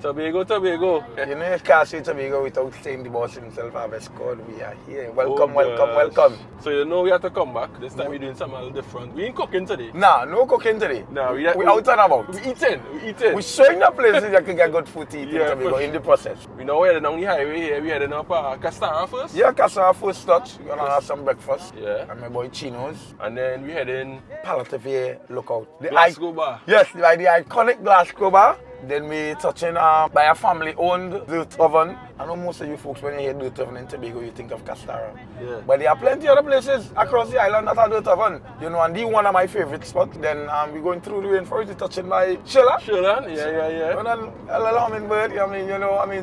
Tobago, Tobago. You know, you can't say Tobago without saying the boss himself, Harvest Gawd. We are here. Welcome, Oh, welcome, gosh. welcome. So you know we have to come back. This time we're doing something a little different. We ain't cooking today. Nah, no cooking today. Nah, we out and about. We eating. We're showing you places you can get good food to eat in Tobago in the process. We know we're heading on the highway here. We're heading up Castara first. Yeah, Castara first touch. We're gonna have some breakfast. Yeah. And my boy Chino's. And then we're heading Parlatuvier lookout. Glasgow bar. Yes, by the iconic Glasgow bar. Then we touching by a family-owned dirt oven. I know most of you folks, when you hear dirt oven in Tobago, you think of Castara. Yeah. But there are plenty other places across the island that are dirt oven. You know, and the one of my favorite spots. Then we're going through the rainforest, we're touching by Shurland. Shurland, yeah. And then a little hummingbird,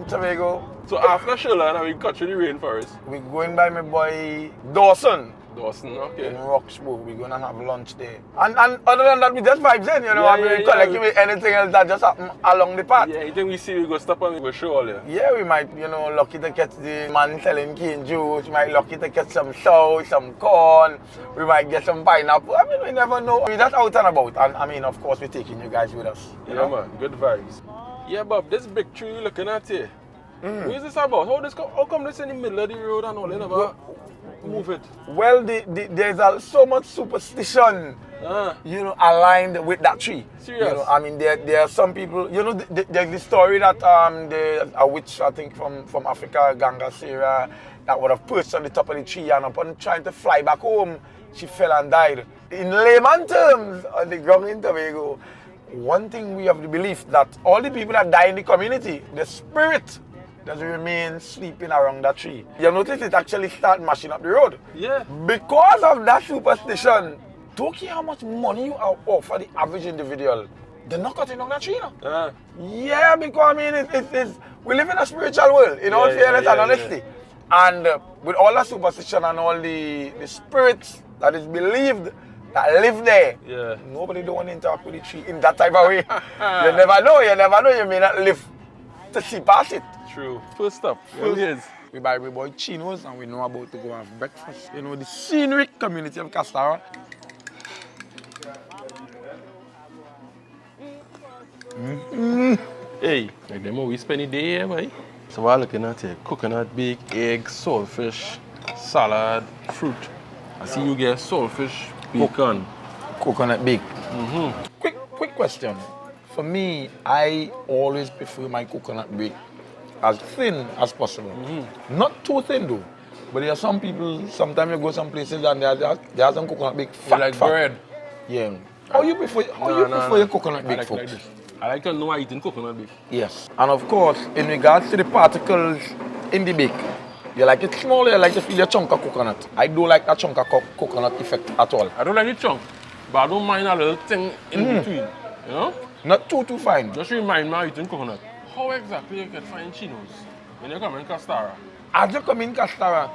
Tobago. So after Shurland, we cut through the rainforest. We're going by my boy Dawson. Okay. In Roxburgh, we're gonna have lunch there. And other than that, we just vibes in, collecting with anything else that just happen along the path. Yeah, anything we see, we go stop and we go show all you. Yeah, we might, lucky to catch the man selling cane juice. We might lucky to catch some souse, some corn. We might get some pineapple. I mean, we never know. We're just out and about. And of course, we're taking you guys with us. Yeah, man, good vibes. Yeah, Bob, this big tree you're looking at here. What is this about? How come this in the middle of the road and all? You never move it? Well, there's so much superstition, aligned with that tree. Serious? There are some people, there's the story that a witch, I think from Africa, Ganga Sarah, that would have perched on the top of the tree and upon trying to fly back home, she fell and died. In layman terms, on the ground in Tobago, one thing we have the belief that all the people that die in the community, the spirit does remain sleeping around that tree. You notice it actually start mashing up the road. Yeah. Because of that superstition, don't care how much money you offer the average individual, they're not cutting down that tree now. Yeah, because it's we live in a spiritual world, in all fairness and honesty. And with all the superstition and all the spirits that is believed that live there, nobody don't want to interact with the tree in that type of way. You never know, you may not live to see past it. True. First up, we buy my boy Chino's and we know about to go have breakfast. The scenic community of Castara. Hey, like them we spend the day here, boy. So we're looking at here, coconut bake, egg, saltfish, salad, fruit. I see you get saltfish, bacon. Coconut bake. Quick question. For me, I always prefer my coconut bake as thin as possible. Not too thin though. But there are some people, sometimes you go some places and they have some coconut bake fat. Like bread? Yeah. How you prefer your coconut bake, folks? Like I like to know I eating coconut bake. Yes. And of course, in regards to the particles in the bake, you like it small, you like to feel a chunk of coconut. I don't like that chunk of coconut effect at all. I don't like the chunk, but I don't mind a little thing in between, Not too fine. Just remind me of eating coconut. How exactly you can find Chino's when you come in Castara? As you come in Castara,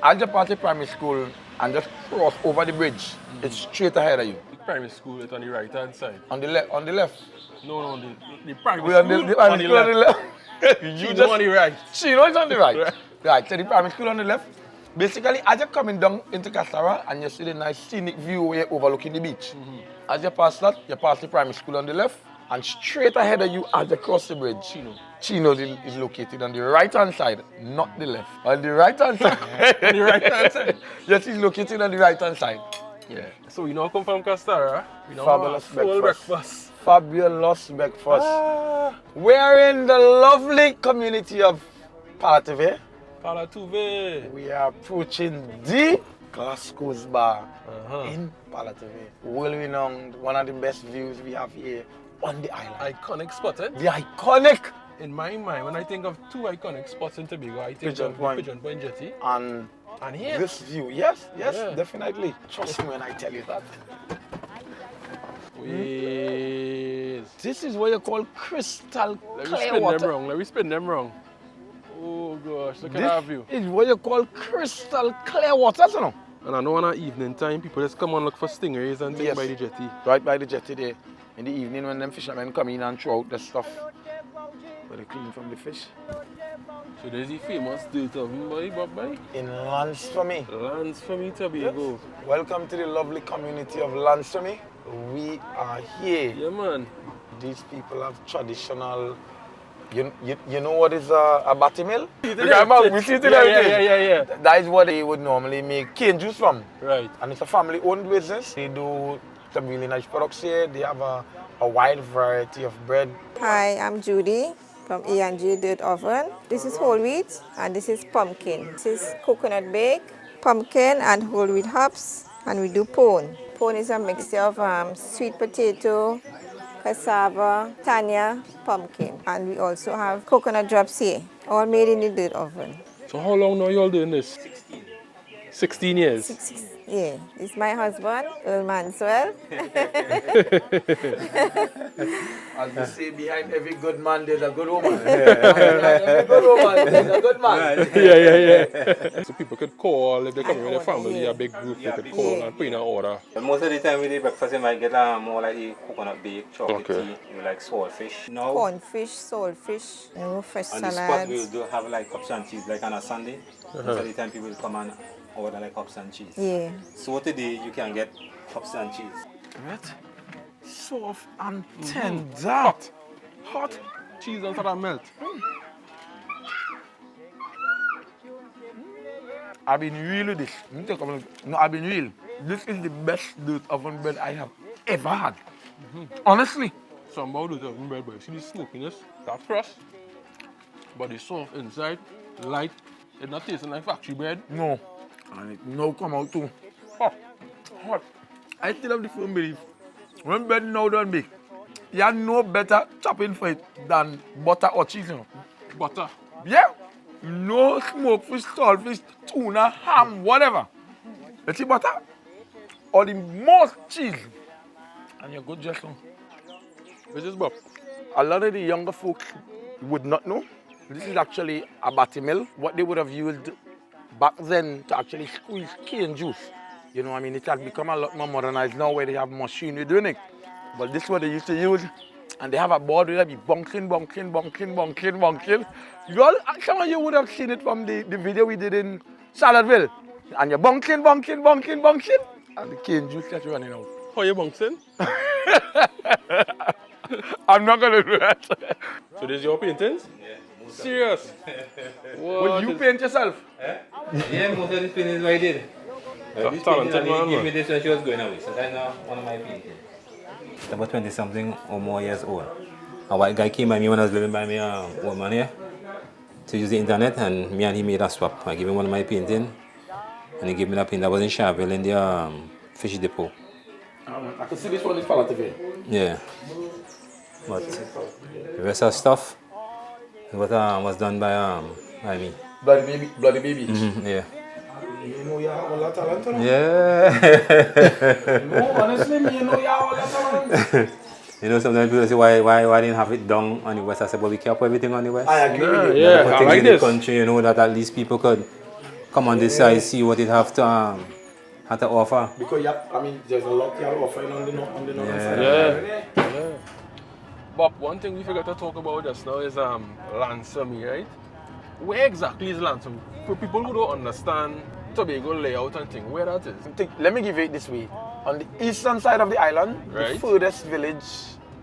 as you pass the primary school and just cross over the bridge, it's straight ahead of you. The primary school is on the right hand side. On the left? No, the primary school on the left. You just on the right. Chino is on the right. Right, so the primary school on the left. Basically, as you're coming down into Castara and you see the nice scenic view where you're overlooking the beach. As you pass that, you pass the primary school on the left, and straight ahead of you as you cross the bridge, Chino is located on the right-hand side, not the left. On the right-hand side. On the right-hand side? Yes, he's located on the right-hand side. Yeah. So we now come from Castara. We now Fabulous breakfast. Fabulous breakfast. We're in the lovely community of Parlatuvier. Palatu. We are approaching the Glasgow's bar in Parlatuvier. World-renowned, one of the best views we have here on the island. Iconic spot, eh? The iconic. In my mind, when I think of two iconic spots in Tobago, I think Pigeon of Point. Pigeon Point Jetty. And here. This view. Yes, definitely. Trust me when I tell you that. Wait. This is what you call crystal clear water. Let me spin them wrong. Oh gosh, look at that view. This is what you call crystal clear water, you know? And I know on an evening time, people just come and look for stingrays and things by the jetty. Right by the jetty there. In the evening when them fishermen come in and throw out the stuff. Where they clean from the fish. So there's the famous dirt oven, boy. In Anse Fourmi. Anse Fourmi, Tobago. Yes. Welcome to the lovely community of Anse Fourmi. We are here. Yeah, man. These people have traditional You know what is a batty mill? We see it in Yeah. That is what they would normally make cane juice from. Right. And it's a family-owned business. They do some really nice products here. They have a wide variety of bread. Hi, I'm Judy from E&J Dirt Oven. This is whole wheat and this is pumpkin. This is coconut bake, pumpkin and whole wheat herbz, and we do pone. Pone is a mixture of sweet potato, cassava, tanya, pumpkin, and we also have coconut drops here, all made in the dirt oven. So how long now you all doing this? 16 years. Yeah, this is my husband, Earl Manswell. As they say, behind every good man, there's a good woman. Behind every good woman, there's a good man. Yeah. So people could call if they come with their family, a big group, they could call and put in an order. But most of the time with the breakfast, you might get more like the coconut bake, chocolate tea, you like saltfish. No. Cornfish, saltfish, fresh On the spot, we salads. do have like cups and cheese, like on a Sunday. Most of the time, people come and order like cups and cheese. Yeah. So today, you can get cups and cheese. Right? Soft and tender. Hot. Cheese on top of melt. I've been real with this. No, I've been real. This is the best dirt oven bread I have ever had. Honestly. Some about it oven bread, but you see the smokiness, that crust, but it's soft inside, light. It's not tasting like factory bread. No. And it now come out too. Hot. I still have the firm belief. When bread now done bake, you have no better chopping for it than butter or cheese. You know? Butter. Yeah. No smoke fish, saltfish, tuna, ham, whatever. You see butter? Or the most cheese. And you're good just now. Which is Bob? A lot of the younger folks would not know. This is actually a batty mill. What they would have used back then to actually squeeze cane juice. You know, I mean, it has become a lot more modernized now where they have machinery doing it. But this is what they used to use. And they have a board where they be bunking. You all, some of you would have seen it from the video we did in Saladville. And you're bunking. And the cane juice just running out. How you bunking? I'm not going to do that. So this is your paintings? Yeah. Serious? Will you paint yourself? Yeah, most of the paintings I did. That's talented, man. Gave me this when she was going away, so that's now one of my paintings. About 20-something or more years old. A white guy came by me when I was living by me old man here to use the internet, and me and he made a swap. I gave him one of my paintings, and he gave me that painting that was in Sharville in the fish depot. I can see this one is Parlatuvier. Yeah. But the rest of stuff was done by me. Bloody baby. Yeah. You know you have a lot of talent, no? Yeah. No, honestly, you know you have a lot of talent. You know, sometimes people say, why didn't have it done on the west? I said, but we kept everything on the west. I agree with you. Yeah, Put I things like in this. the country, you know, that at least people could come on this side, see what it have to offer. Because there's a lot you are offering on the northern side. Yeah. Bob, one thing we forgot to talk about just now is Lansy, right? Where exactly is Lansy? For people who don't understand Tobago layout and thing, where that is? Let me give you it this way. On the eastern side of the island, Right. the furthest village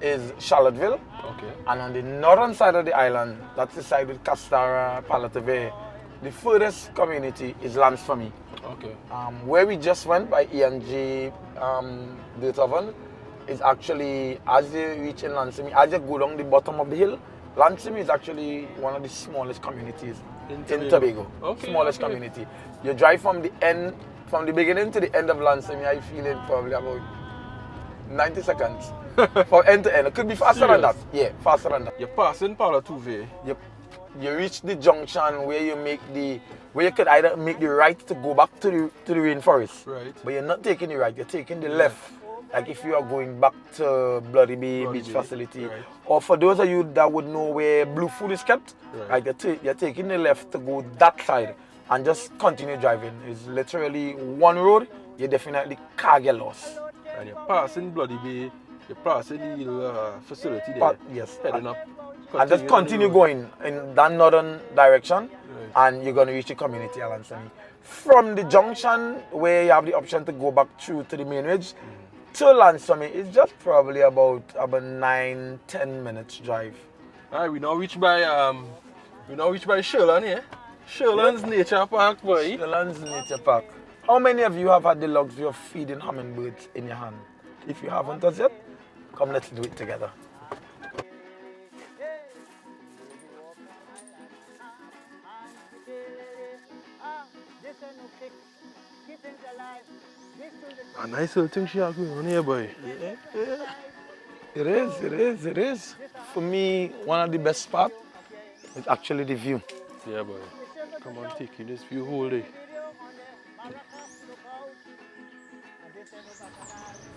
is Charlotteville. Okay. And on the northern side of the island, that's the side with Castara, Parlatuvier Bay, the furthest community is Anse Fourmi. Okay. Where we just went by E&J Dirt Oven is actually, as you reach in Lansy, as you go down the bottom of the hill, Lansy is actually one of the smallest communities in Tobago. Okay, Smallest okay. community. You drive from the beginning to the end of Lansy, I feel it probably about 90 seconds. From end to end. It could be faster than that. Yeah, faster than that. You're passing Parlatuvier. You reach the junction where you could either make the right to go back to the rainforest. Right. But you're not taking the right, you're taking the left. Like if you are going back to Bloody Bay Beach Facility. Right. Or for those of you that would know where Blue Food is kept, Right. like you're taking the left to go that side and just continue driving. It's literally one road, you definitely can't get lost. And you're passing Bloody Bay, you're passing the little facility there. Yes. Heading up. And just continue going in that northern direction, and you're going to reach the community of Lansy. From the junction where you have the option to go back through to the main ridge to Lansy, it's just probably about 9-10 minutes drive. Alright, we now reach by Shurland here. Shurland's Nature Park, boy. Shurland's Nature Park. How many of you have had the luxury of feeding hummingbirds in your hand? If you haven't as yet, come let's do it together. A nice little thing she has going on here, boy. Yeah. It is. For me, one of the best spots is actually the view. Yeah, boy. Come on, take you this view whole day.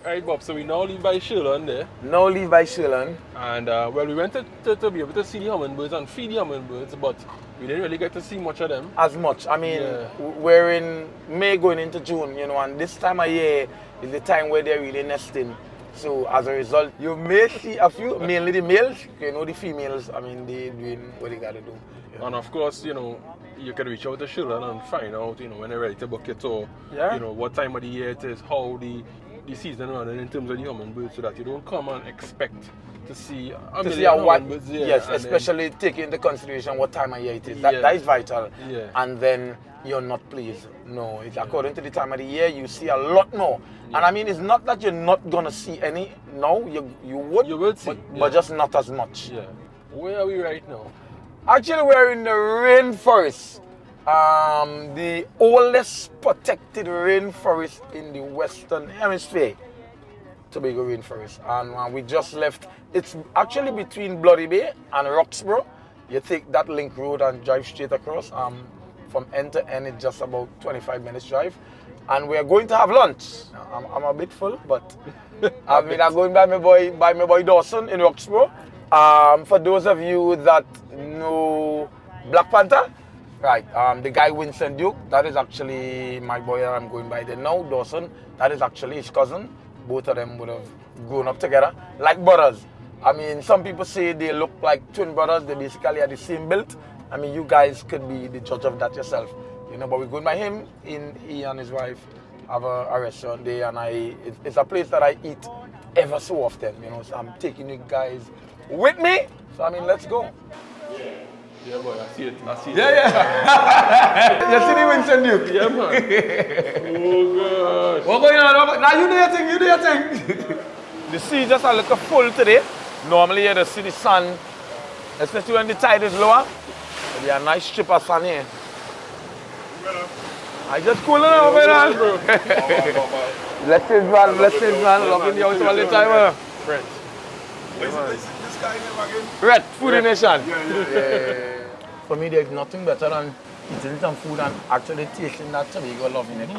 Alright, Bob, so we now leave by Shurland there. Now leave by Shurland. And, well, we went to be able to see the hummingbirds and feed the hummingbirds, but we didn't really get to see much of them. As much. I mean, we're in May going into June, you know, and this time of year is the time where they're really nesting. So as a result, you may see a few, mainly the males, you know, the females, I mean, they're doing what they gotta do. Yeah. And of course, you know, you can reach out to Shurland and find out, you know, when they're ready to book your tour, you know, what time of the year it is, how the season running in terms of the hummingbirds, so that you don't come and expect to see a million hummingbirds. Yes, especially taking into consideration what time of year it is. That is vital. Yeah. And then you're not pleased. No, it's according to the time of the year, you see a lot more. Yeah. And I mean, it's not that you're not gonna see any. No, you would see, but just not as much. Yeah. Where are we right now? Actually, we're in the rainforest. The oldest protected rainforest in the Western Hemisphere, Tobago Rainforest. And we just left. It's actually between Bloody Bay and Roxborough. You take that link road and drive straight across. From end to end, it's just about 25 minutes drive. And we're going to have lunch. I'm a bit full, but I mean, I'm going by my boy Dawson in Roxborough. For those of you that know Black Panther, right, the guy Winston Duke, that is actually my boy that I'm going by there now, Dawson. That is actually his cousin. Both of them would have grown up together, like brothers. I mean, some people say they look like twin brothers. They basically are the same build. I mean, you guys could be the judge of that yourself. You know, but we're going by him. He and his wife have a restaurant there, and it's a place that I eat ever so often. You know, so I'm taking you guys with me. So I mean, let's go. Yeah, boy, I see it. You see the Winston Duke? Yeah, man. Oh, gosh. What's going on? Now you do your thing. The sea just a little full today. Normally you see the sun, especially when the tide is lower. There'll be a nice strip of sun here. I just cooling out, man. Blessings, man. Loving you out all the time. Rhett. This guy name again? Rhett, Foodie Nation. Yeah. For me, there's nothing better than eating some food and actually tasting that Tobago love in it.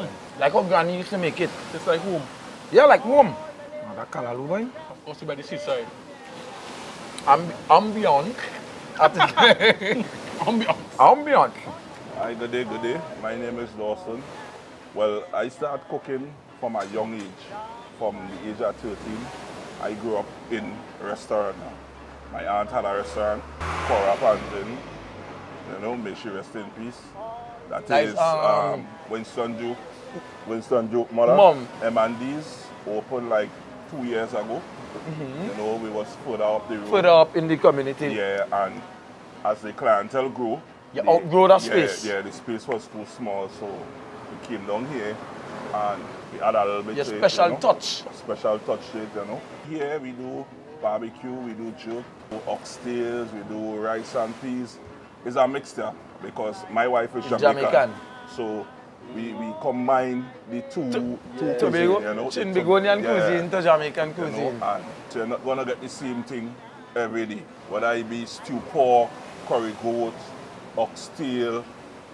Like how Granny used to make it. It's like home. Yeah, like home. Oh, that Palatu, boy. Also by the seaside. Ambient. Ambient. Hi, good day. My name is Dawson. Well, I started cooking from a young age. From the age of 13, I grew up in a restaurant. My aunt had a restaurant, Cora Panzin. You know, may she rest in peace. That is Winston Duke mother. M&D's opened like 2 years ago. You know, we was further up the road. Further up in the community. Yeah, and as the clientele grew, you outgrow that space. Yeah, the space was too small, so we came down here and we add a little bit to special it, you know? touch. Special touch to it, you know. Here we do barbecue, we do jerk, we do oxtails, we do rice and peas. It's a mixture because my wife is Jamaican. So we combine the two Tobago, cuisine, you know. Chinbigonian cuisine to Jamaican cuisine. You know, and so you're not gonna get the same thing every day. Whether it be stew pork, curry goat, oxtail,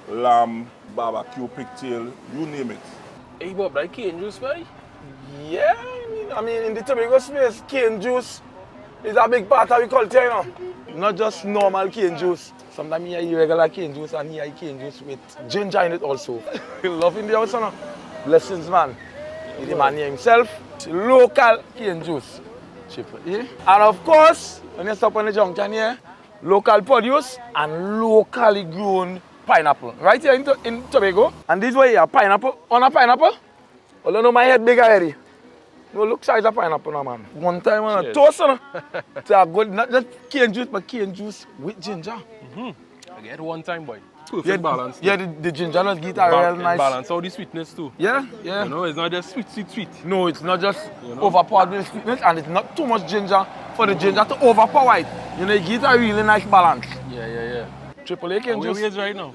lamb, barbecue pigtail, you name it. Hey Bob, like cane juice, boy? Yeah, I mean in the Tobago space, cane juice is a big part of the culture, you know. Not just normal cane juice. Sometimes you eat regular cane juice and you eat cane juice with ginger in it also. Loving the house, you know. Blessings, man. The man himself, local cane juice. Cheaper, yeah? And of course, when you stop on the junction here, local produce and locally grown pineapple. Right here in Tobago. And this way here, pineapple. On a pineapple. Well, you know my head big already. No, look size of pineapple now, man. One time on a Cheers. toast, no? So I good, not just cane juice, but cane juice with ginger. I get one time, boy. Perfect Yeah, balance. yeah, the ginger just give it a real nice. Balance all the sweetness too. Yeah, yeah. You know, it's not just sweet. No, it's not just You know? overpowered with sweetness, and it's not too much ginger for the ginger to overpower it. You know, you get a really nice balance. Yeah. Triple A cane Where juice. we is right now?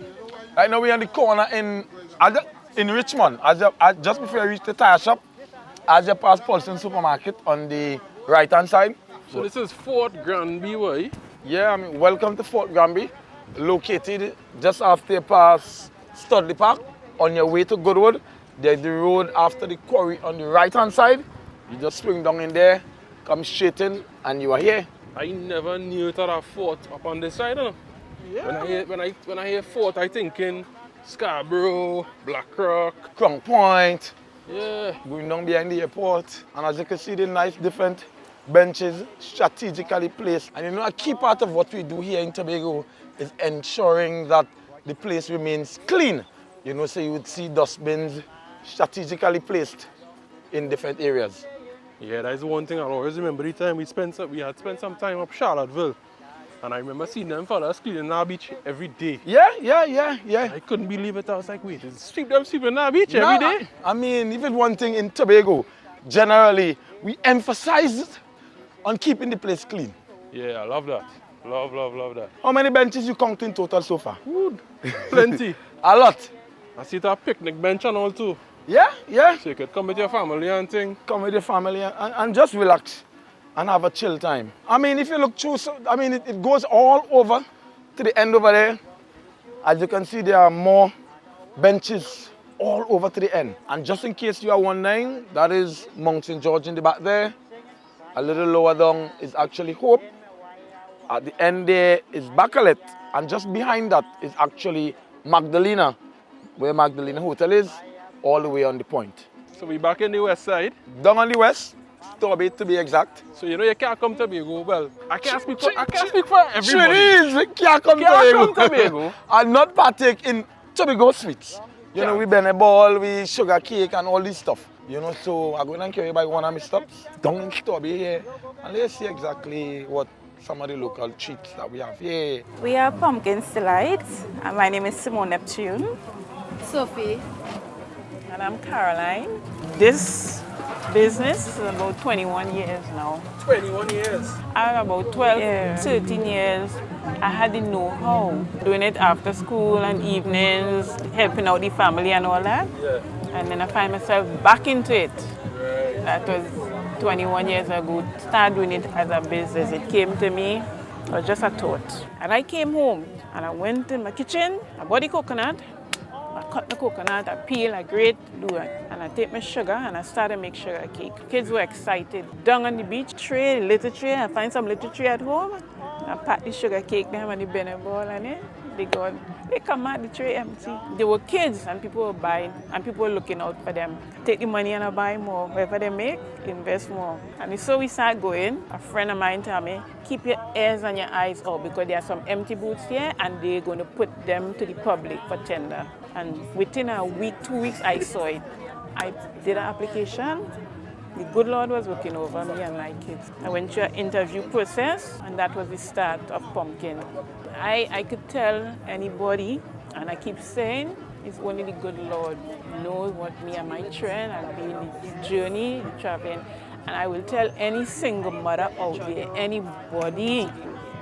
Right now we're on the corner in Richmond. Just before you reach the tire shop, as you pass Paulson Supermarket on the right hand side. So this is Fort Granby, boy. Yeah, I mean, welcome to Fort Granby, located just after you pass Studley Park on your way to Goodwood. There's the road after the quarry on the right hand side. You just swing down in there, come straight in, and you are here. I never knew it had a fort up on this side, you know? Yeah. When I hear fort, I think in Scarborough, Blackrock. Crown Point, Yeah. going down behind the airport. And as you can see, the nice different benches strategically placed. And you know, a key part of what we do here in Tobago is ensuring that the place remains clean. You know, so you would see dustbins strategically placed in different areas. Yeah, that's one thing I always remember the time we had spent some time up Charlottesville. And I remember seeing them fellas cleaning our beach every day. Yeah. I couldn't believe it. I was like, wait, sweeping our beach every day? I mean, even one thing in Tobago, generally, we emphasize on keeping the place clean. Yeah, I love that. Love that. How many benches you count in total so far? Plenty. A lot. I see a picnic bench and all too. Yeah. So you could come with your family and thing. Come with your family and just relax and have a chill time. I mean, if you look through, it goes all over to the end over there. As you can see, there are more benches all over to the end. And just in case you are wondering, that is Mount St. George in the back there. A little lower down is actually Hope. At the end there is Bacalet. And just behind that is actually Magdalena, where Magdalena Hotel is, all the way on the point. So we back in the west side. Down on the west, Torbay to be exact. So you know you can't come to Tobago. Well, I can't speak for everybody. Sure is, we can't come Can't to come Tobago. and not partake in Tobago sweets. You know, we bend a ball, we sugar cake and all this stuff. You know, so I'm going to carry by one of my stops down in Torbay here. And let's see exactly what some of the local treats that we have here. We are Pumpkin Delights, and my name is Simone Neptune. Sophie. And I'm Caroline. This business is about 21 years now. 21 years. I have about 12, 13 years. I had the know-how, doing it after school and evenings, helping out the family and all that. Yeah. And then I find myself back into it. Right. That was 21 years ago. Started doing it as a business. It came to me, it was just a thought. And I came home and I went in my kitchen, I bought the coconut, I cut the coconut, I peel, I grate, do it. And I take my sugar and I started to make sugar cake. Kids were excited. Down on the beach, little tray, I find some little tray at home. I pack the sugar cake down on the benny ball and they come out, the tray empty. They were kids and people were buying and people were looking out for them. Take the money and I buy more. Whatever they make, invest more. And so we started going. A friend of mine told me, keep your ears and your eyes out because there are some empty booths here and they're going to put them to the public for tender. And within a week, 2 weeks, I saw it. I did an application. The good Lord was looking over me and my kids. I went through an interview process and that was the start of Pumpkin. I could tell anybody, and I keep saying, it's only the good Lord knows what me and my children have been in the journey, the traveling. And I will tell any single mother out there, anybody,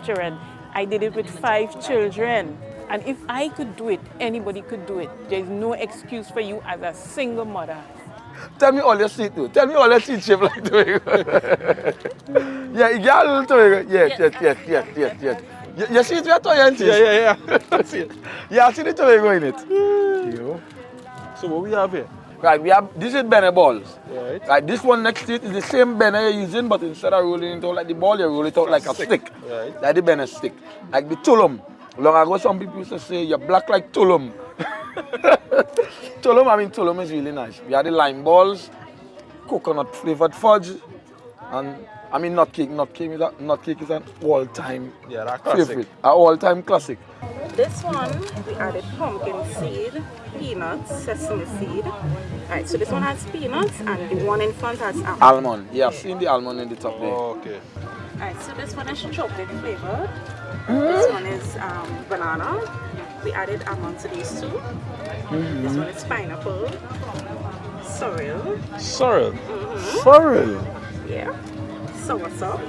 children, I did it with 5 children. And if I could do it, anybody could do it. There's no excuse for you as a single mother. Tell me all your seat too. Tell me all your seat shape like Tobago. Yeah, you got a little Tobago. Yes. You see it with your toy, Yeah. I see it. Yeah, I see the Tobago in it. You. So what we have here? Right, we have, this is Bene balls. Right. Right, this one next to it is the same Bene you're using, but instead of rolling it out like the ball, you roll it out like a stick. Right. Like the Bene stick. Like the Tulum. Long ago, some people used to say, you're black like Tulum. Tulum is really nice. We had the lime balls, coconut flavored fudge, and nut cake. Nut cake is an all-time Yeah, that classic. favorite, an all-time classic. this one, we added pumpkin seed, peanuts, sesame seed. Alright, so this one has peanuts and the one in front has almond. Almond. Yeah, I've seen the almond in the top there. Okay. Alright, so this one is chocolate flavored. This one is banana. We added almond to these two. This one is pineapple. Sorrel. Sorrel. Sorrel. Yeah. Soursop.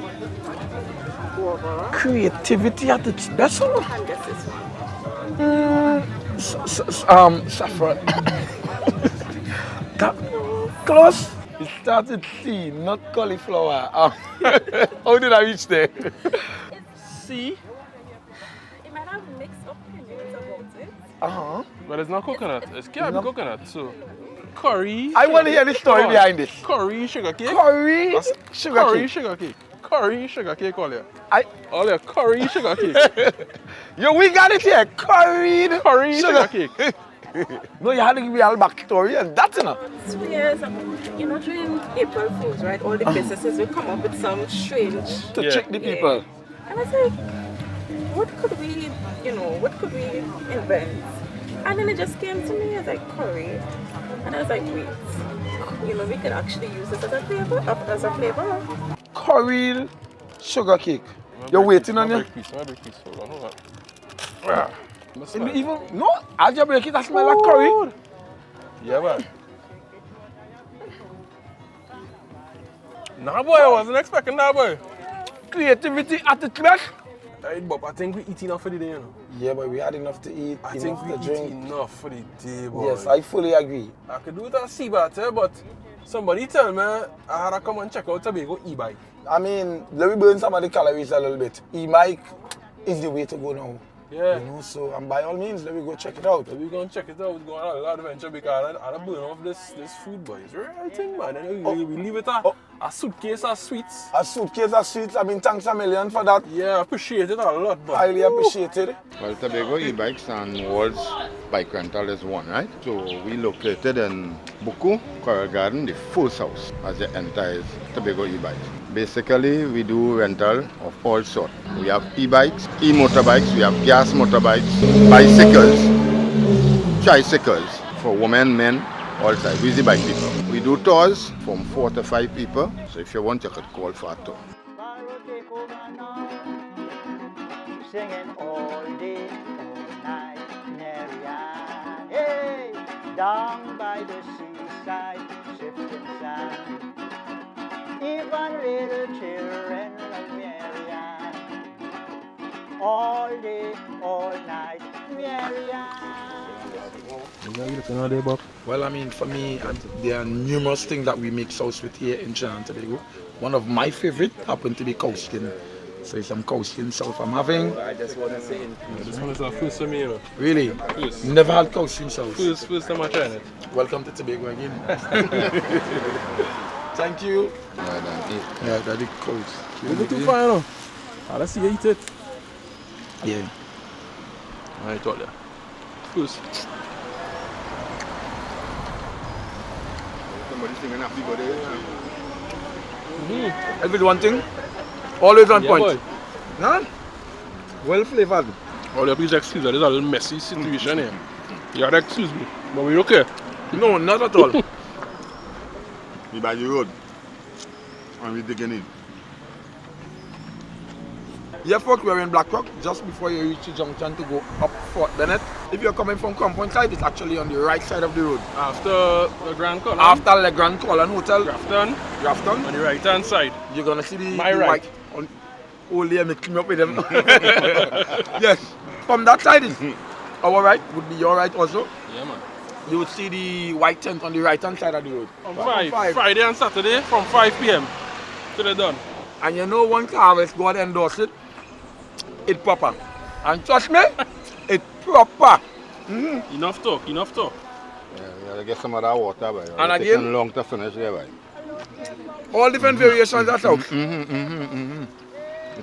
Guava. Creativity at its best. And guess this one. Saffron. That, close. It started C, not cauliflower. How did I reach there? See? It might have mixed opinions about it. Uh-huh. But it's not coconut. It can't be coconut. So, curry. I want to hear the story behind this. Curry sugar cake. Curry That's sugar curry cake. sugar cake. Curry sugar cake, all you. I, All you curry sugar cake. yo, we got it here. Curried Curry sugar cake. No, you had to give me all backstory and that's enough. 2 years, you know, during April Fools, right? All the businesses will come up with some strange. To Yeah. trick the people. And I was like, what could we, what could we invent? And then it just came to me as like curry. And I was like, wait, we could actually use this as a flavor. Curried sugar cake. You're waiting on My it? break piece. Hold on, hold on. Even, no, as you break it, that smell like curry. Yeah, man. Nah, boy, I wasn't expecting that, boy. Creativity at its best. Hey, Bob, I think we eat enough for the day, Yeah, but we had enough to eat, I enough think we to eat drink. enough for the day, boy. Yes, I fully agree. I could do it at Seabatter, but somebody tell me I had to come and check out Tobago E-bike. I mean, let me burn some of the calories a little bit. E-bike is the way to go now. Yeah. So and by all means, let me go check it out. So we're going to check it out. We're going on a lot of adventure because I don't burn off this food, boy. It's real thing, man. And we leave it a suitcase of sweets. A suitcase of sweets, I mean, thanks a million for that. Yeah, I appreciate it a lot, but Highly appreciated. Well, Tobago E-bikes and World's Bike Rental is one, right? So we located in Buku, Coral Garden, the first house as you enter is Tobago E-bikes. Basically, we do rental of all sorts. We have e-bikes, e-motorbikes, we have gas motorbikes, bicycles, tricycles for women, men, all types. Easy bike people. We do tours from 4 to 5 people. So if you want, you could call for a tour. Singing all day, all night, Marianne. Hey, down by the seaside, shifting sand. Even little children like Marianne. All day, all night, Marianne. Well, I mean, for me, there are numerous things that we make sauce with here in Trinidad and Tobago. One of my favorite happened to be cow skin. So it's some cow skin sauce I'm having. I just want to say this one is the first for me, Really? First. Never had cow skin sauce. First time I tried it. Welcome to Tobago again. Thank you. Yeah, that is cold. You go too far, you know. Let's see you eat it. Yeah. I thought that. First. Somebody singing happy birthday. Every one thing, always on Yeah, point. boy. Huh? Well flavored. Oh, yeah, please excuse me. There's a little messy situation here. You gotta excuse me. But we okay. No, not at all. We by the road and we digging in. Yeah, folks, we're in Blackrock just before you reach the junction to go up Fort Bennett. If you're coming from Compound side, it's actually on the right side of the road. After the Grand Column. After Le Grand Colon Hotel, Grafton. Grafton, On the right hand side. you're gonna see the My right. white. Only I'm mixing up with them. Yes, from that side is our right, would be your right also. Yeah, man. You would see the white tent on the right hand side of the road. From From 5. Friday and Saturday from 5 p.m. till they're done. And you know, once Harvest Gawd endorse it, it's proper. And trust me, it's proper. Enough talk. Yeah, we gotta get some of that water, boy. And It's taking again? long to finish there, boy. All different variations, that's how.